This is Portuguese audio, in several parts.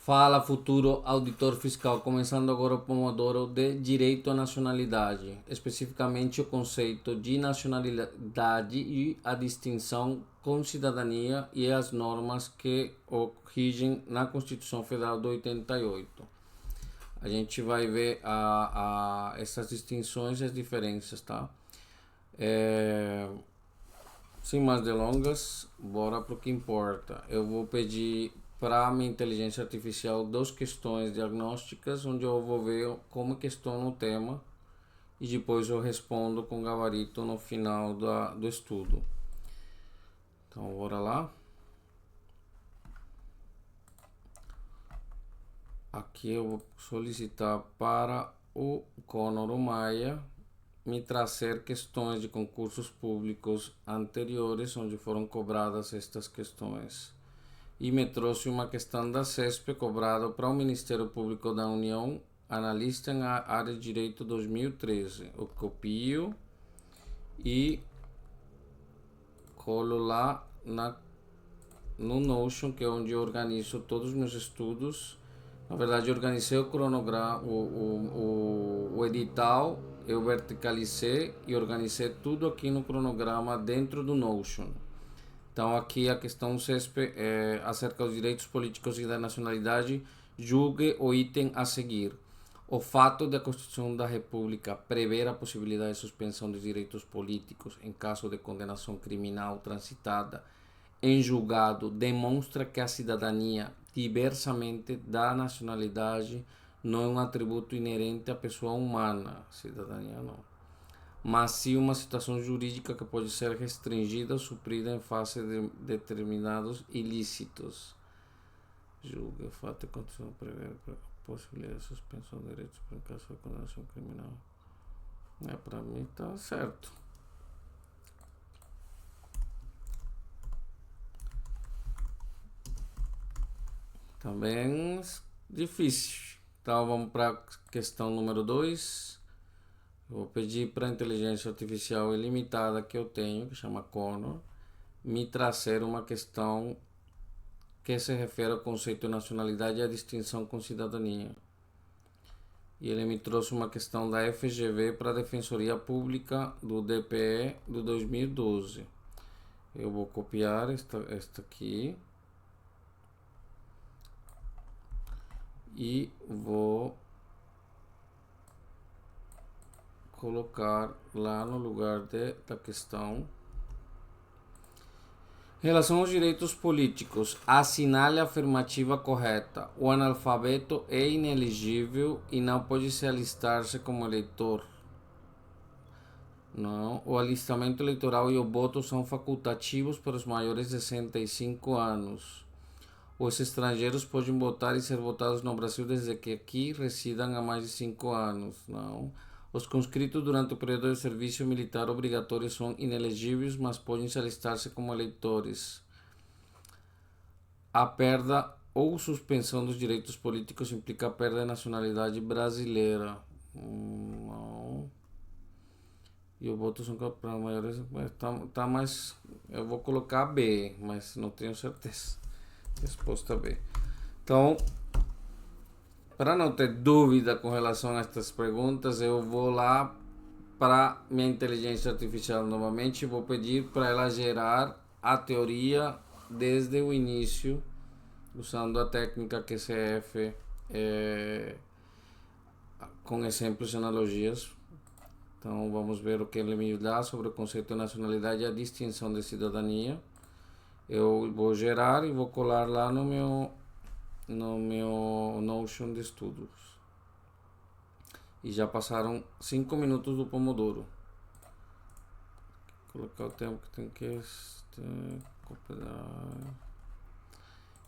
Fala, futuro auditor fiscal, começando agora o Pomodoro de direito à nacionalidade, especificamente o conceito de nacionalidade e a distinção com cidadania e as normas que o rigem na Constituição Federal de 88. A gente vai ver essas distinções e as diferenças, tá? Sem mais delongas, bora pro que importa. Eu vou pedir para a minha inteligência artificial duas questões diagnósticas, onde eu vou ver como questiono o tema e depois eu respondo com gabarito no final do estudo. Então, bora lá. Aqui eu vou solicitar para o Conor Maia me trazer questões de concursos públicos anteriores onde foram cobradas estas questões. E me trouxe uma questão da CESP cobrada para o Ministério Público da União, analista na área de direito 2013. Eu copio e colo lá no Notion, que é onde eu organizo todos os meus estudos. Na verdade, eu organizei o cronograma, o edital, eu verticalizei e organizei tudo aqui no cronograma dentro do Notion. Então, aqui a questão CESP é acerca dos direitos políticos e da nacionalidade. Julgue o item a seguir. O fato de a Constituição da República prever a possibilidade de suspensão dos direitos políticos em caso de condenação criminal transitada em julgado demonstra que a cidadania, diversamente da nacionalidade, não é um atributo inerente à pessoa humana. Cidadania não. Mas sim uma situação jurídica que pode ser restringida ou suprida em face de determinados ilícitos. Julga o fato de Constituição prever a possibilidade de suspensão de direitos por caso de condenação criminal. Para mim tá certo. Também difícil. Então vamos para a questão número 2. Vou pedir para a inteligência artificial ilimitada que eu tenho, que chama Conor, me trazer uma questão que se refere ao conceito de nacionalidade e à distinção com cidadania. E ele me trouxe uma questão da FGV para a Defensoria Pública do DPE do 2012. Eu vou copiar esta aqui e vou colocar lá no lugar da questão. Em relação aos direitos políticos, assinale a afirmativa correta. O analfabeto é inelegível e não pode se alistar-se como eleitor. Não. O alistamento eleitoral e o voto são facultativos para os maiores de 65 anos. Os estrangeiros podem votar e ser votados no Brasil desde que aqui residam há mais de 5 anos. Não. Os conscritos durante o período de serviço militar obrigatório são inelegíveis, mas podem se alistar-se como eleitores. A perda ou suspensão dos direitos políticos implica a perda de nacionalidade brasileira. Não. E o voto são para maiores. Tá mais. Eu vou colocar B, mas não tenho certeza. Resposta B. Então, para não ter dúvida com relação a estas perguntas, eu vou lá para minha inteligência artificial novamente e vou pedir para ela gerar a teoria desde o início, usando a técnica QCF com exemplos e analogias. Então vamos ver o que ele me dá sobre o conceito de nacionalidade e a distinção de cidadania. Eu vou gerar e vou colar lá no meu Notion de estudos. E já passaram 5 minutos do Pomodoro. Vou colocar o tempo que tem que copiar.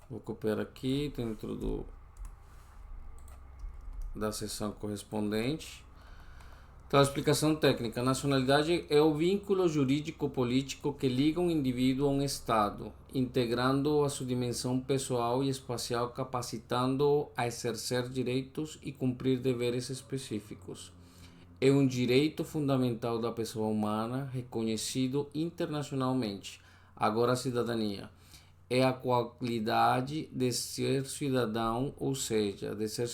Vou copiar aqui dentro da seção correspondente. Então, a explicação técnica. A nacionalidade é o vínculo jurídico-político que liga um indivíduo a um Estado, integrando-o a sua dimensão pessoal e espacial, capacitando-o a exercer direitos e cumprir deveres específicos. É um direito fundamental da pessoa humana, reconhecido internacionalmente. Agora, a cidadania é a qualidade de ser cidadão, ou seja, de ser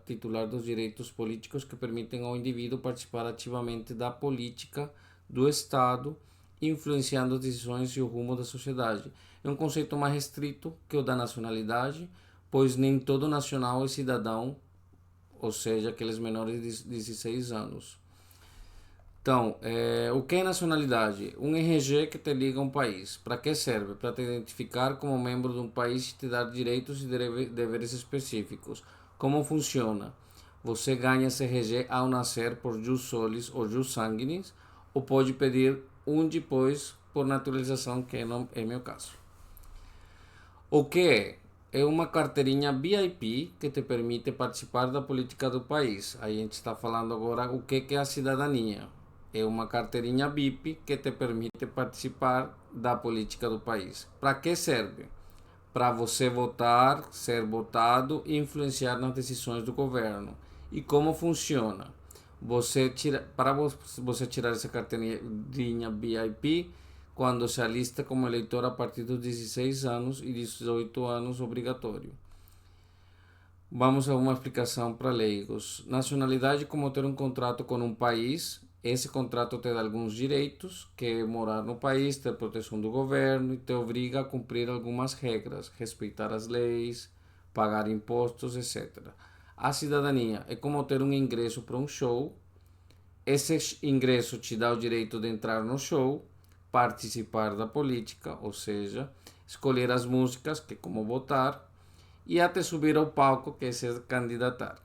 titular dos direitos políticos que permitem ao indivíduo participar ativamente da política do Estado, influenciando as decisões e o rumo da sociedade. É um conceito mais restrito que o da nacionalidade, pois nem todo nacional é cidadão, ou seja, aqueles menores de 16 anos. Então, o que é nacionalidade? Um RG que te liga a um país. Para que serve? Para te identificar como membro de um país e te dar direitos e deveres específicos. Como funciona? Você ganha esse RG ao nascer por jus solis ou jus sanguinis, ou pode pedir um depois por naturalização, que é meu caso. O que é? É uma carteirinha VIP que te permite participar da política do país. Aí a gente está falando agora o que é a cidadania. É uma carteirinha VIP que te permite participar da política do país. Para que serve? Para você votar, ser votado e influenciar nas decisões do governo. E como funciona? Para você tirar essa carteirinha VIP, quando se alista como eleitor a partir dos 16 anos e 18 anos obrigatório. Vamos a uma explicação para leigos. Nacionalidade como ter um contrato com um país. Esse contrato te dá alguns direitos, que é morar no país, ter proteção do governo e te obriga a cumprir algumas regras, respeitar as leis, pagar impostos, etc. A cidadania é como ter um ingresso para um show. Esse ingresso te dá o direito de entrar no show, participar da política, ou seja, escolher as músicas, que é como votar, e até subir ao palco, que é se candidatar.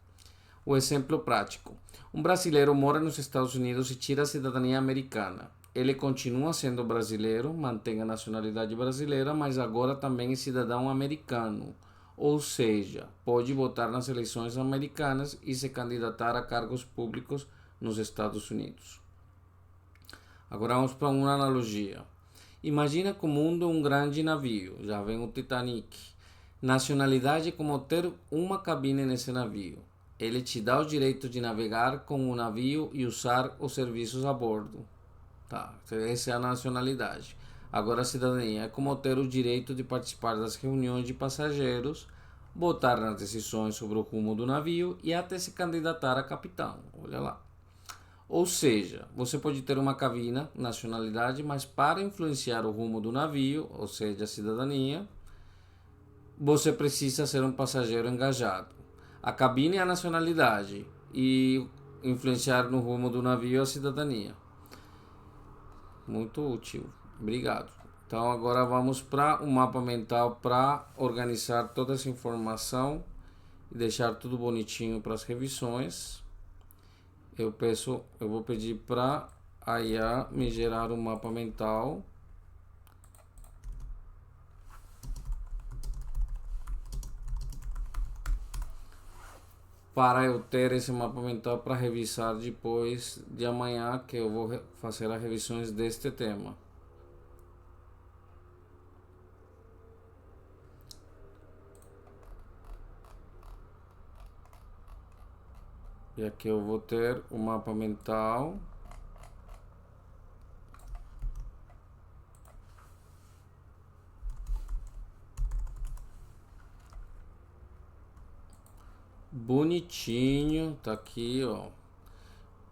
O exemplo prático. Um brasileiro mora nos Estados Unidos e tira a cidadania americana. Ele continua sendo brasileiro, mantém a nacionalidade brasileira, mas agora também é cidadão americano. Ou seja, pode votar nas eleições americanas e se candidatar a cargos públicos nos Estados Unidos. Agora vamos para uma analogia. Imagina que o mundo é um grande navio, já vem o Titanic. Nacionalidade é como ter uma cabine nesse navio. Ele te dá o direito de navegar com o navio e usar os serviços a bordo. Tá, essa é a nacionalidade. Agora a cidadania é como ter o direito de participar das reuniões de passageiros, votar nas decisões sobre o rumo do navio e até se candidatar a capitão. Olha lá. Ou seja, você pode ter uma cabina, nacionalidade, mas para influenciar o rumo do navio, ou seja, a cidadania, você precisa ser um passageiro engajado. A cabine é a nacionalidade e influenciar no rumo do navio é a cidadania. Muito útil. Obrigado. Então agora vamos para o mapa mental para organizar toda essa informação e deixar tudo bonitinho para as revisões. Eu vou pedir para a IA me gerar um mapa mental. Para eu ter esse mapa mental para revisar depois de amanhã, que eu vou fazer as revisões deste tema. E aqui eu vou ter o mapa mental. Bonitinho, tá aqui, ó.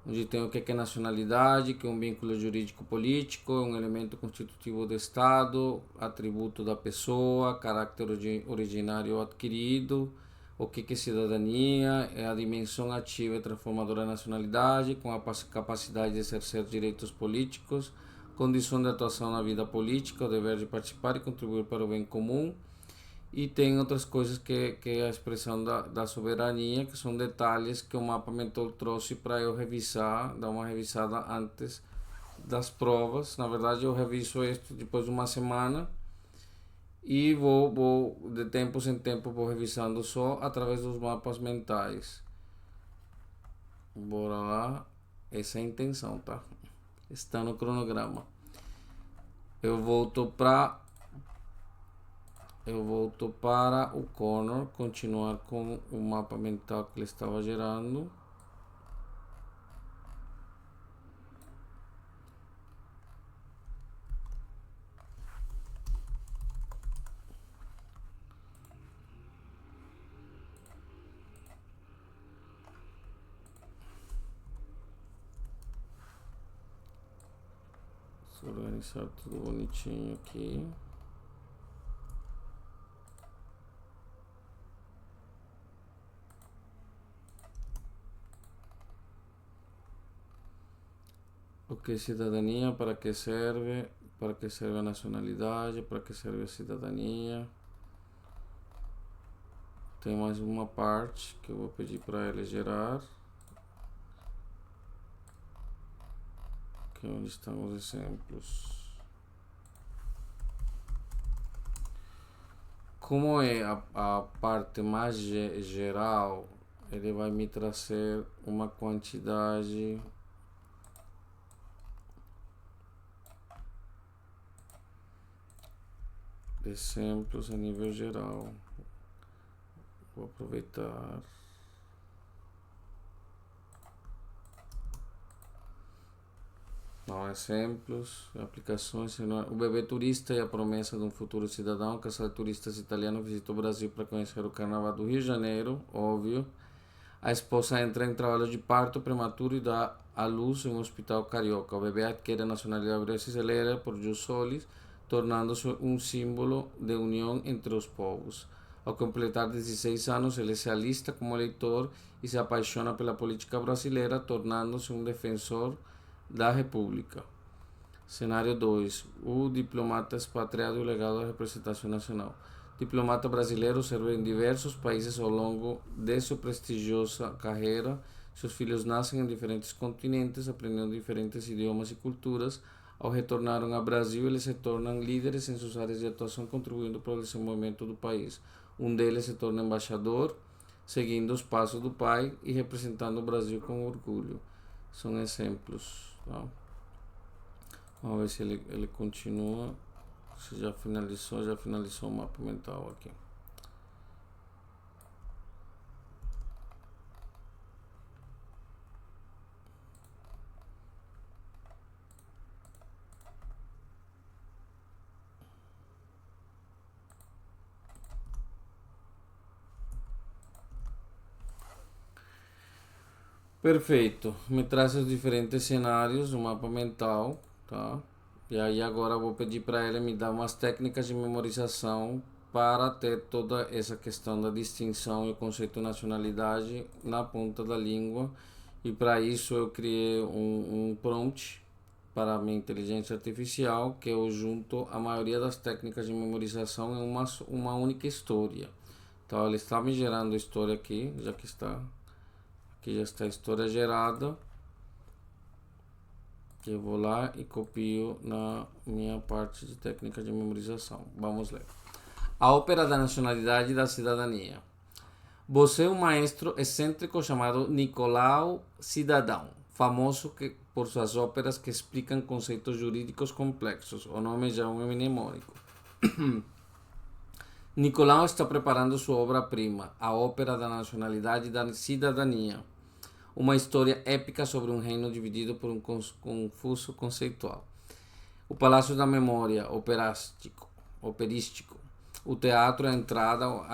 Onde tem o que é nacionalidade, que é um vínculo jurídico político, é um elemento constitutivo do Estado, atributo da pessoa, caráter originário adquirido, o que é cidadania, é a dimensão ativa e transformadora da nacionalidade, com a capacidade de exercer direitos políticos, condição de atuação na vida política, o dever de participar e contribuir para o bem comum. E tem outras coisas que é a expressão da soberania, que são detalhes que o mapa mental trouxe para eu revisar, dar uma revisada antes das provas. Na verdade, eu reviso isso depois de uma semana e vou de tempos em tempo, vou revisando só através dos mapas mentais. Bora lá, essa é a intenção, tá? Está no cronograma. Eu volto para o Connor, continuar com o mapa mental que ele estava gerando. organizar tudo bonitinho aqui. O que é cidadania, para que serve a nacionalidade, para que serve a cidadania. Tem mais uma parte que eu vou pedir para ele gerar, que é onde estão os exemplos. Como é a parte mais geral, ele vai me trazer uma quantidade de exemplos a nível geral. Vou aproveitar. Não, exemplos, aplicações. O bebê turista e a promessa de um futuro cidadão. Um casal de turistas italianos visitou o Brasil para conhecer o Carnaval do Rio de Janeiro, óbvio. A esposa entra em trabalho de parto prematuro e dá à luz em um hospital carioca. O bebê adquire a nacionalidade brasileira por jus solis, tornando-se um símbolo de união entre os povos. Ao completar 16 anos, ele se alista como eleitor e se apaixona pela política brasileira, tornando-se um defensor da República. Cenário 2. O diplomata expatriado e o legado da representação nacional. Diplomata brasileiro serve em diversos países ao longo de sua prestigiosa carreira. Seus filhos nascem em diferentes continentes, aprendendo diferentes idiomas e culturas. Ao retornarem ao Brasil, eles se tornam líderes em suas áreas de atuação, contribuindo para o desenvolvimento do país. Um deles se torna embaixador, seguindo os passos do pai e representando o Brasil com orgulho. São exemplos. Tá? Vamos ver se ele continua. Se já finalizou o mapa mental aqui. Perfeito, me traz os diferentes cenários do mapa mental, tá? E aí agora eu vou pedir para ele me dar umas técnicas de memorização para ter toda essa questão da distinção e o conceito de nacionalidade na ponta da língua. E para isso eu criei um prompt para a minha inteligência artificial, que eu junto a maioria das técnicas de memorização em uma única história. Então ele está me gerando a história aqui, aqui já está a história gerada. Eu vou lá e copio na minha parte de técnica de memorização. Vamos ler. A Ópera da Nacionalidade e da Cidadania. Você é um maestro excêntrico chamado Nicolau Cidadão, famoso por suas óperas que explicam conceitos jurídicos complexos. O nome já é um mnemônico. Nicolau está preparando sua obra-prima, a Ópera da Nacionalidade e da Cidadania, uma história épica sobre um reino dividido por um confuso conceitual. O Palácio da Memória operístico. O teatro, a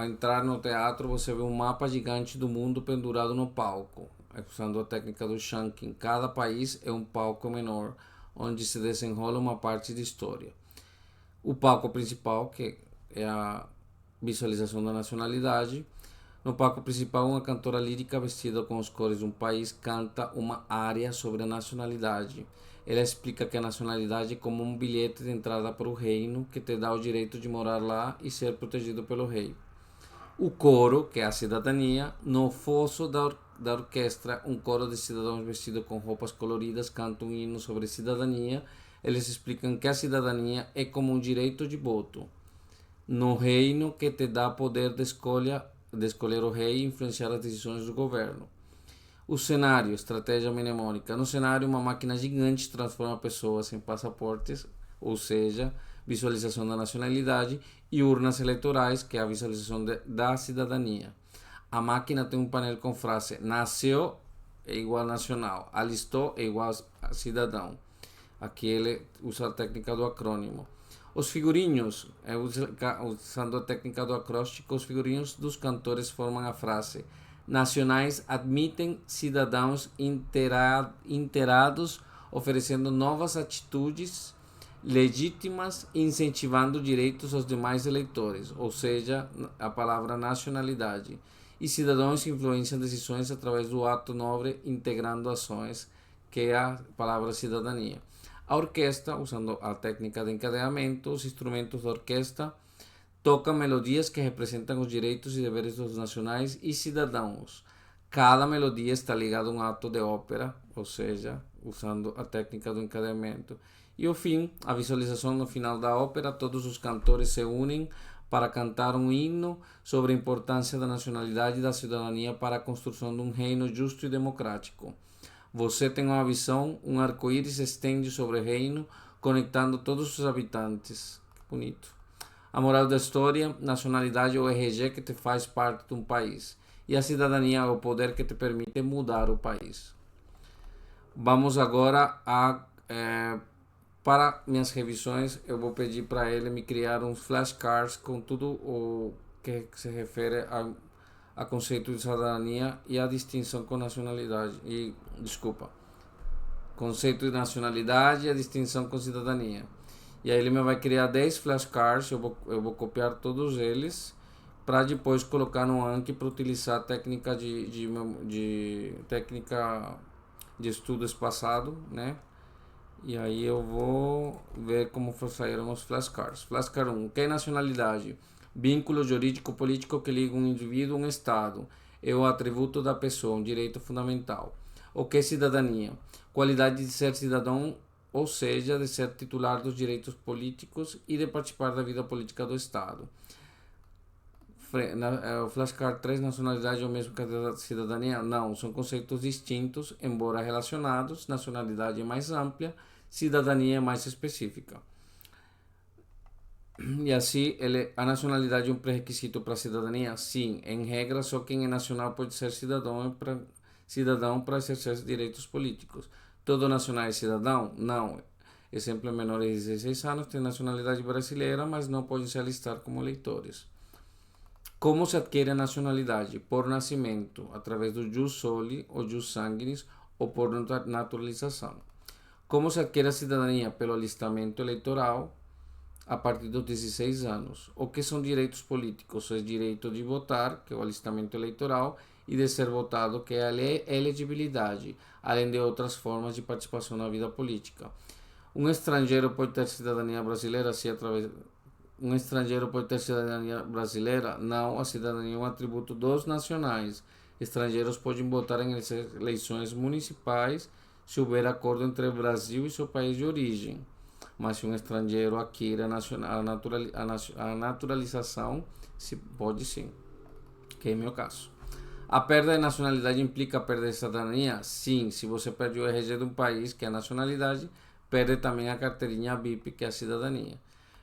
entrar no teatro, você vê um mapa gigante do mundo pendurado no palco, usando a técnica do chunking. Cada país é um palco menor, onde se desenrola uma parte de história. O palco principal, que é a visualização da nacionalidade. No palco principal, uma cantora lírica vestida com as cores de um país canta uma área sobre a nacionalidade. Ela explica que a nacionalidade é como um bilhete de entrada para o reino que te dá o direito de morar lá e ser protegido pelo rei. O coro, que é a cidadania, no fosso da orquestra, um coro de cidadãos vestidos com roupas coloridas canta um hino sobre cidadania. Eles explicam que a cidadania é como um direito de voto no reino que te dá poder de escolher o rei e influenciar as decisões do governo. O cenário, estratégia mnemônica. No cenário, uma máquina gigante transforma pessoas em passaportes, ou seja, visualização da nacionalidade, e urnas eleitorais, que é a visualização da cidadania. A máquina tem um painel com frase: nasceu é igual nacional, alistou é igual a cidadão. Aqui ele usa a técnica do acrônimo. Os figurinhos, usando a técnica do acróstico, os figurinhos dos cantores formam a frase: nacionais admitem cidadãos inteirados, oferecendo novas atitudes legítimas, incentivando direitos aos demais eleitores, ou seja, a palavra nacionalidade, e cidadãos influenciam decisões através do ato nobre, integrando ações, que é a palavra cidadania. A orquestra, usando a técnica de encadeamento, os instrumentos da orquestra tocam melodias que representam os direitos e deveres dos nacionais e cidadãos. Cada melodia está ligada a um ato de ópera, ou seja, usando a técnica do encadeamento. E o fim, a visualização no final da ópera, todos os cantores se unem para cantar um hino sobre a importância da nacionalidade e da cidadania para a construção de um reino justo e democrático. Você tem uma visão, um arco-íris se estende sobre o reino, conectando todos os habitantes. Que bonito. A moral da história, nacionalidade é o RG que te faz parte de um país. E a cidadania é o poder que te permite mudar o país. Vamos agora para minhas revisões. Eu vou pedir para ele me criar uns flashcards com tudo o que se refere a conceito de cidadania e a distinção com nacionalidade. Conceito de nacionalidade e a distinção com cidadania. E aí ele me vai criar 10 flashcards, eu vou copiar todos eles para depois colocar no Anki para utilizar a técnica técnica de estudo espaçado, né? E aí eu vou ver como saíram os flashcards. Flashcard 1. O que é nacionalidade? Vínculo jurídico-político que liga um indivíduo a um Estado. É o atributo da pessoa, um direito fundamental. O que é cidadania? Qualidade de ser cidadão, ou seja, de ser titular dos direitos políticos e de participar da vida política do Estado. O flashcard 3, nacionalidade é o mesmo que a cidadania? Não, são conceitos distintos, embora relacionados. Nacionalidade é mais ampla, cidadania é mais específica. E assim, a nacionalidade é um pré-requisito para a cidadania? Sim, em regra, só quem é nacional pode ser cidadão para exercer direitos políticos. Todo nacional é cidadão? Não. Exemplo, menores de 16 anos têm nacionalidade brasileira, mas não podem se alistar como eleitores. Como se adquire a nacionalidade? Por nascimento, através do jus soli ou jus sanguinis, ou por naturalização. Como se adquire a cidadania? Pelo alistamento eleitoral, a partir dos 16 anos. O que são direitos políticos? É o direito de votar, que é o alistamento eleitoral, e de ser votado, que é a elegibilidade, além de outras formas de participação na vida política. Um estrangeiro pode ter cidadania brasileira se através... Um estrangeiro pode ter cidadania brasileira? Não, a cidadania é um atributo dos nacionais. Estrangeiros podem votar em eleições municipais se houver acordo entre o Brasil e seu país de origem. Mas se um estrangeiro adquire a naturalização, se pode sim, que é o meu caso. A perda de nacionalidade implica a perda de cidadania? Sim, se você perde o RG de um país, que é a nacionalidade, perde também a carteirinha BIP, que é a cidadania.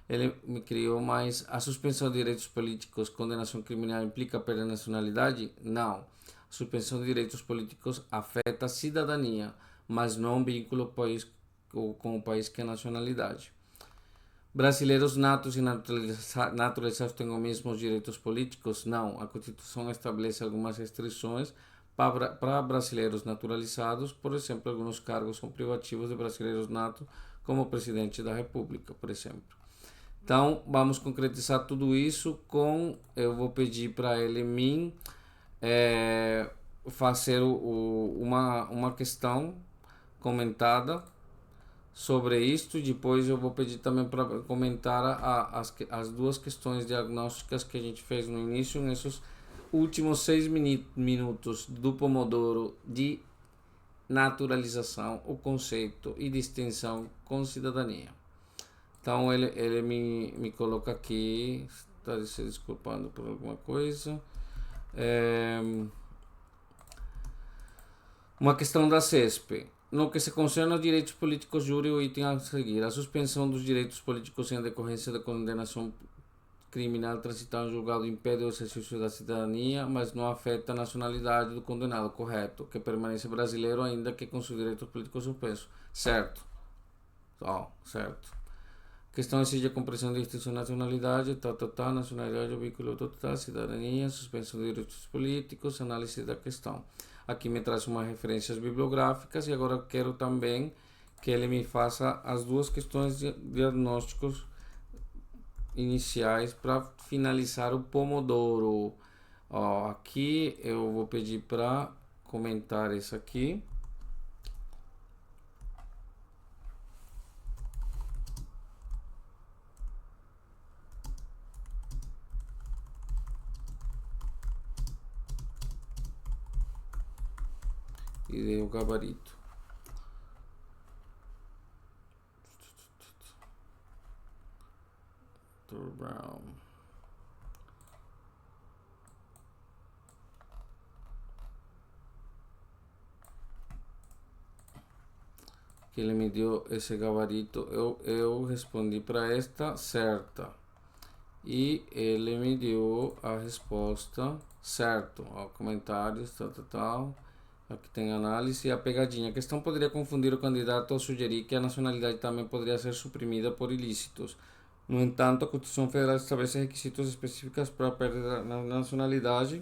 Ele me criou mais. A suspensão de direitos políticos, condenação criminal implica a perda de nacionalidade? Não. A suspensão de direitos políticos afeta a cidadania, mas não vínculo com o país que é a nacionalidade. Brasileiros natos e naturalizados têm os mesmos direitos políticos? Não. A Constituição estabelece algumas restrições para brasileiros naturalizados. Por exemplo, alguns cargos são privativos de brasileiros natos, como o presidente da República, por exemplo. Então, vamos concretizar tudo isso eu vou pedir para ele fazer uma questão comentada sobre isto. Depois eu vou pedir também para comentar as duas questões diagnósticas que a gente fez no início, nesses últimos 6 minutos do Pomodoro de naturalização, o conceito e distinção com cidadania. Então ele me coloca aqui, está se desculpando por alguma coisa. Uma questão da CESP. No que se concerne aos direitos políticos, júri o item a seguir. A suspensão dos direitos políticos em decorrência da condenação criminal transitada em julgado impede o exercício da cidadania, mas não afeta a nacionalidade do condenado, correto? Que permanece brasileiro ainda que com seus direitos políticos suspensos. Certo. Certo. Questão exige a compreensão de distinção de nacionalidade, nacionalidade, o vínculo total, cidadania, suspensão de direitos políticos, análise da questão. Aqui me traz umas referências bibliográficas e agora quero também que ele me faça as duas questões diagnósticos iniciais para finalizar o Pomodoro. Ó, aqui eu vou pedir para comentar isso aqui. E dei o gabarito. Brown. Que ele me deu esse gabarito, eu respondi para esta certa e ele me deu a resposta certo. Ó, comentários, tal. Aqui tem análise e a pegadinha. A questão poderia confundir o candidato ao sugerir que a nacionalidade também poderia ser suprimida por ilícitos. No entanto, a Constituição Federal estabelece requisitos específicos para a perda da nacionalidade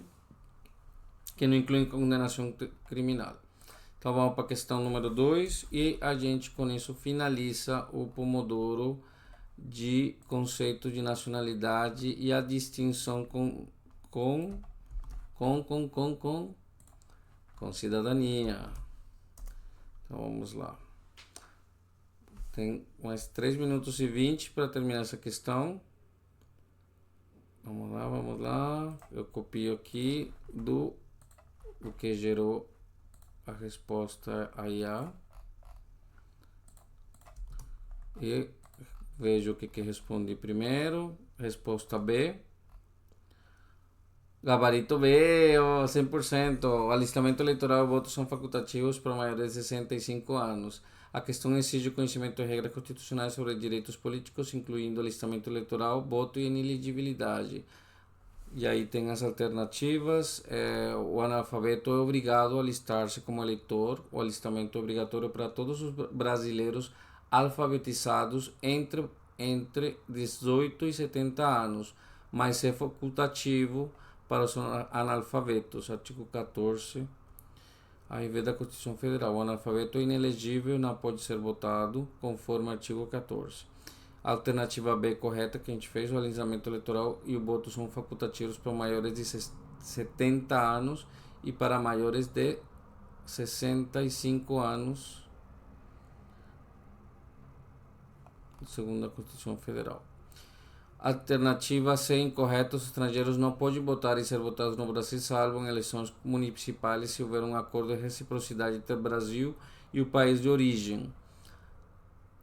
que não incluem condenação criminal. Então vamos para a questão número 2 e a gente com isso finaliza o Pomodoro de conceito de nacionalidade e a distinção com cidadania. Então vamos lá. Tem mais 3 minutos e 20 para terminar essa questão. Vamos lá. Eu copio aqui do que gerou a resposta a IA. E vejo o que respondi primeiro. Resposta B. Gabarito B, 100%. O alistamento eleitoral e votos são facultativos para maiores de 65 anos. A questão exige o conhecimento de regras constitucionais sobre direitos políticos, incluindo alistamento eleitoral, voto e inelegibilidade. E aí tem as alternativas. O analfabeto é obrigado a alistar-se como eleitor. O alistamento é obrigatório para todos os brasileiros alfabetizados entre 18 e 70 anos, mas é facultativo para os analfabetos. Artigo 14. Aí vê da Constituição Federal. O analfabeto é inelegível, não pode ser votado, conforme o artigo 14. A alternativa B correta que a gente fez, o alisamento eleitoral e o voto são facultativos para maiores de 70 anos e para maiores de 65 anos, segundo a Constituição Federal. Alternativa C incorreta, os estrangeiros não podem votar e ser votados no Brasil, salvo em eleições municipais, se houver um acordo de reciprocidade entre o Brasil e o país de origem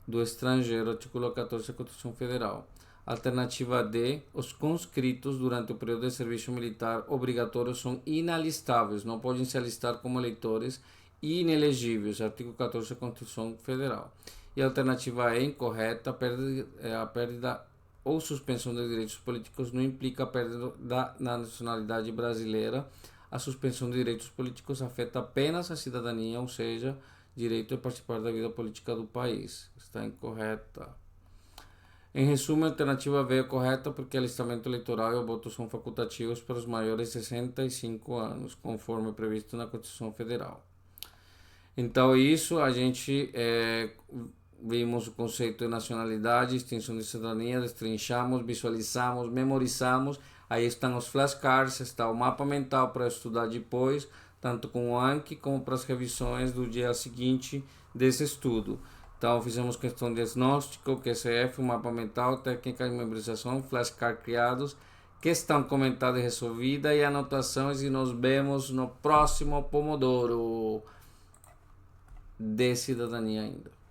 do estrangeiro, artigo 14 da Constituição Federal. Alternativa D, os conscritos durante o período de serviço militar obrigatório são inalistáveis, não podem se alistar como eleitores e inelegíveis, artigo 14 da Constituição Federal. E a alternativa E incorreta, a perda ou suspensão de direitos políticos não implica a perda da nacionalidade brasileira. A suspensão de direitos políticos afeta apenas a cidadania, ou seja, direito a participar da vida política do país. Está incorreta. Em resumo, a alternativa B é correta porque o alistamento eleitoral e o voto são facultativos para os maiores de 65 anos, conforme previsto na Constituição Federal. Então, isso a gente vimos o conceito de nacionalidade, extinção de cidadania, destrinchamos, visualizamos, memorizamos. Aí estão os flashcards, está o mapa mental para estudar depois, tanto com o Anki como para as revisões do dia seguinte desse estudo. Então fizemos questão de diagnóstico, QCF, o mapa mental, técnica de memorização, flashcards criados, questão comentada e resolvida e anotações, e nos vemos no próximo Pomodoro de cidadania ainda.